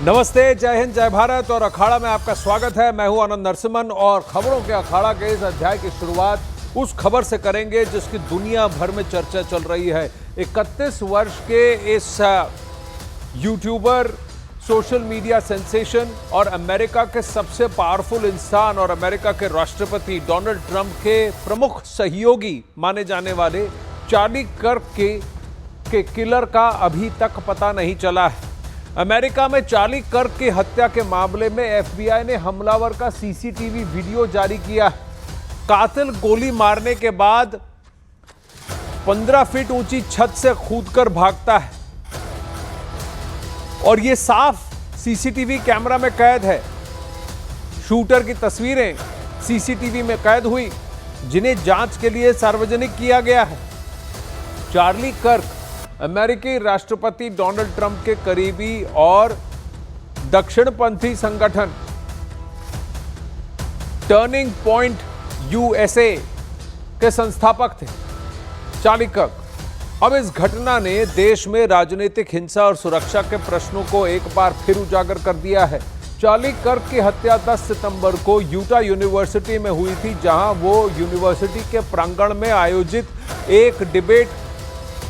नमस्ते, जय हिंद, जय भारत और अखाड़ा में आपका स्वागत है। मैं हूं आनंद नरसिम्हन और खबरों के अखाड़ा के इस अध्याय की शुरुआत उस खबर से करेंगे जिसकी दुनिया भर में चर्चा चल रही है। 31 वर्ष के इस यूट्यूबर, सोशल मीडिया सेंसेशन और अमेरिका के सबसे पावरफुल इंसान और अमेरिका के राष्ट्रपति डोनाल्ड ट्रंप के प्रमुख सहयोगी माने जाने वाले चार्ली कर्क के किलर का अभी तक पता नहीं चला है। अमेरिका में चार्ली कर्क की हत्या के मामले में एफबीआई ने हमलावर का सीसीटीवी वीडियो जारी किया है। कातिल गोली मारने के बाद 15 फीट ऊंची छत से कूदकर भागता है और यह साफ सीसीटीवी कैमरा में कैद है। शूटर की तस्वीरें सीसीटीवी में कैद हुई, जिन्हें जांच के लिए सार्वजनिक किया गया है। चार्ली कर्क अमेरिकी राष्ट्रपति डोनाल्ड ट्रंप के करीबी और दक्षिणपंथी संगठन टर्निंग पॉइंट यूएसए के संस्थापक थे। चार्ली कर्क। अब इस घटना ने देश में राजनीतिक हिंसा और सुरक्षा के प्रश्नों को एक बार फिर उजागर कर दिया है। चार्ली कर्क की हत्या 10 सितंबर को यूटा यूनिवर्सिटी में हुई थी, जहां वो यूनिवर्सिटी के प्रांगण में आयोजित एक डिबेट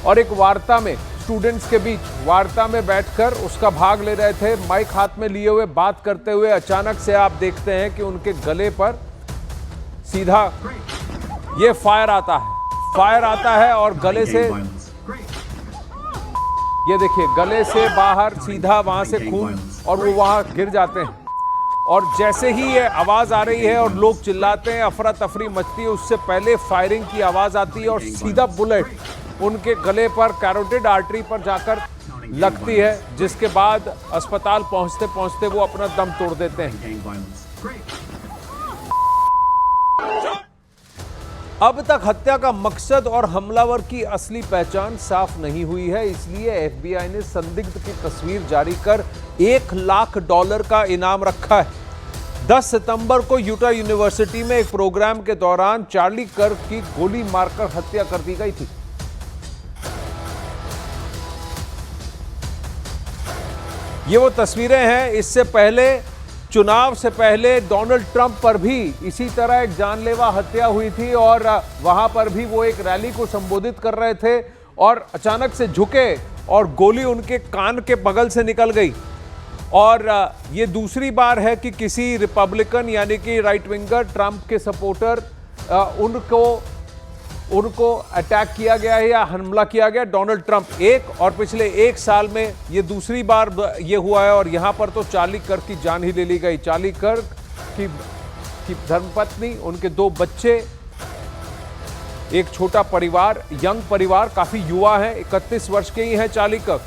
और एक वार्ता में स्टूडेंट्स के बीच वार्ता में बैठकर उसका भाग ले रहे थे। माइक हाथ में लिए हुए बात करते हुए अचानक से आप देखते हैं कि उनके गले पर सीधा ये फायर आता है और गले से, ये देखिए, गले से बाहर सीधा वहां से खून और वो वहां गिर जाते हैं। और जैसे ही ये आवाज आ रही है और लोग चिल्लाते हैं, अफरा तफरी मचती है, उससे पहले फायरिंग की आवाज आती है और सीधा बुलेट उनके गले पर कैरोटिड आर्टरी पर जाकर लगती है, जिसके बाद अस्पताल पहुंचते पहुंचते वो अपना दम तोड़ देते हैं। अब तक हत्या का मकसद और हमलावर की असली पहचान साफ नहीं हुई है, इसलिए एफबीआई ने संदिग्ध की तस्वीर जारी कर $1 लाख का इनाम रखा है। 10 सितंबर को यूटा यूनिवर्सिटी में एक प्रोग्राम के दौरान चार्ली कर्क की गोली मारकर हत्या कर दी गई थी। ये वो तस्वीरें हैं। इससे पहले, चुनाव से पहले, डोनाल्ड ट्रंप पर भी इसी तरह एक जानलेवा हत्या हुई थी और वहां पर भी वो एक रैली को संबोधित कर रहे थे और अचानक से झुके और गोली उनके कान के बगल से निकल गई। और ये दूसरी बार है कि किसी रिपब्लिकन यानी कि राइट विंगर, ट्रंप के सपोर्टर, उनको अटैक किया गया है या हमला किया गया। डोनाल्ड ट्रंप एक और पिछले 1 साल में ये दूसरी बार ये हुआ है और यहां पर तो चार्ली कर्क की जान ही ले ली गई। चार्ली कर्क की धर्मपत्नी, उनके 2 बच्चे, एक छोटा परिवार, यंग परिवार, काफी युवा है, 31 वर्ष के ही हैं चार्ली कर्क।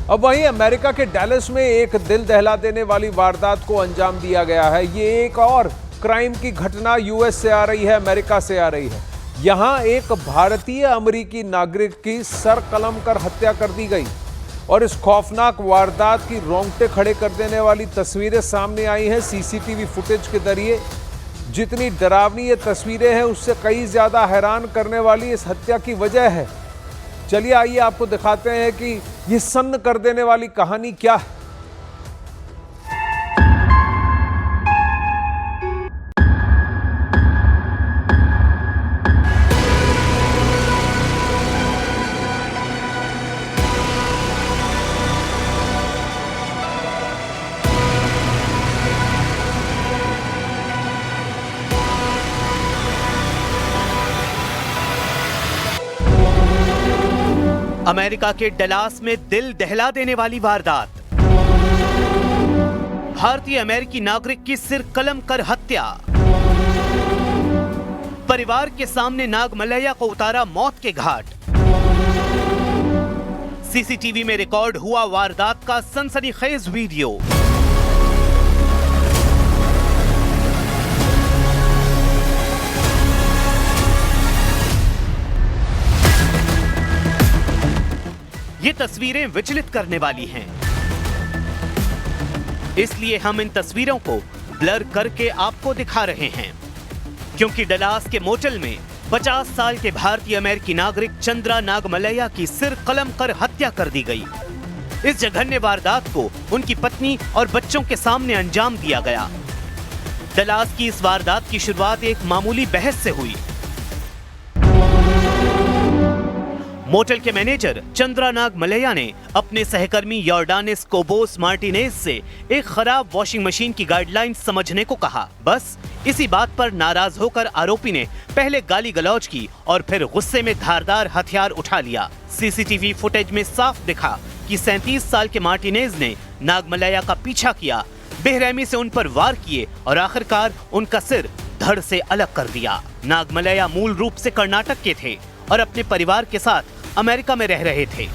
अब वहीं अमेरिका के डैलस में एक दिल दहला देने वाली वारदात को अंजाम दिया गया है। ये एक और क्राइम की घटना यूएस से आ रही है, अमेरिका से आ रही है। यहां एक भारतीय अमेरिकी नागरिक की सर कलम कर हत्या कर दी गई और इस खौफनाक वारदात की रोंगटे खड़े कर देने वाली तस्वीरें सामने आई हैं सीसीटीवी फुटेज के जरिए। जितनी डरावनी ये तस्वीरें हैं, उससे कई ज्यादा हैरान करने वाली इस हत्या की वजह है। चलिए आइए आपको दिखाते हैं कि ये सन्न कर देने वाली कहानी क्या है। अमेरिका के डलास में दिल दहला देने वाली वारदात। भारतीय अमेरिकी नागरिक की सिर कलम कर हत्या। परिवार के सामने नागमलैया को उतारा मौत के घाट। सीसीटीवी में रिकॉर्ड हुआ वारदात का सनसनीखेज वीडियो। ये तस्वीरें विचलित करने वाली हैं, इसलिए हम इन तस्वीरों को ब्लर करके आपको दिखा रहे हैं, क्योंकि डलास के मोटेल में 50 साल के भारतीय अमेरिकी नागरिक चंद्रा नागमलैया की सिर कलम कर हत्या कर दी गई। इस जघन्य वारदात को उनकी पत्नी और बच्चों के सामने अंजाम दिया गया। डलास की इस वारदात की शुरुआत एक मामूली बहस से हुई। मोटेल के मैनेजर चंद्रा नागमलैया ने अपने सहकर्मी योर्डानिस कोबोस मार्टिनेज से एक खराब वॉशिंग मशीन की गाइडलाइन समझने को कहा। बस इसी बात पर नाराज होकर आरोपी ने पहले गाली गलौज की और फिर गुस्से में धारदार हथियार उठा लिया। सीसीटीवी फुटेज में साफ दिखा कि 37 साल के मार्टिनेज ने नागमलैया का पीछा किया, बेरहमी से उन पर वार किए और आखिरकार उनका सिर धड़ से अलग कर दिया। नागमलैया मूल रूप से कर्नाटक के थे और अपने परिवार के साथ अमेरिका में रह रहे थे।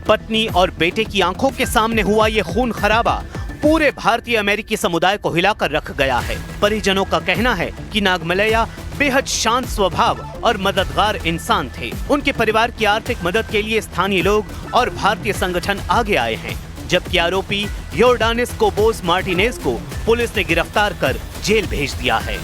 पत्नी और बेटे की आंखों के सामने हुआ ये खून खराबा पूरे भारतीय अमेरिकी समुदाय को हिलाकर रख गया है। परिजनों का कहना है कि नागमलैया बेहद शांत स्वभाव और मददगार इंसान थे। उनके परिवार की आर्थिक मदद के लिए स्थानीय लोग और भारतीय संगठन आगे आए हैं, जबकि आरोपी योर्डानिस कोबोस मार्टिनेज को पुलिस ने गिरफ्तार कर जेल भेज दिया है।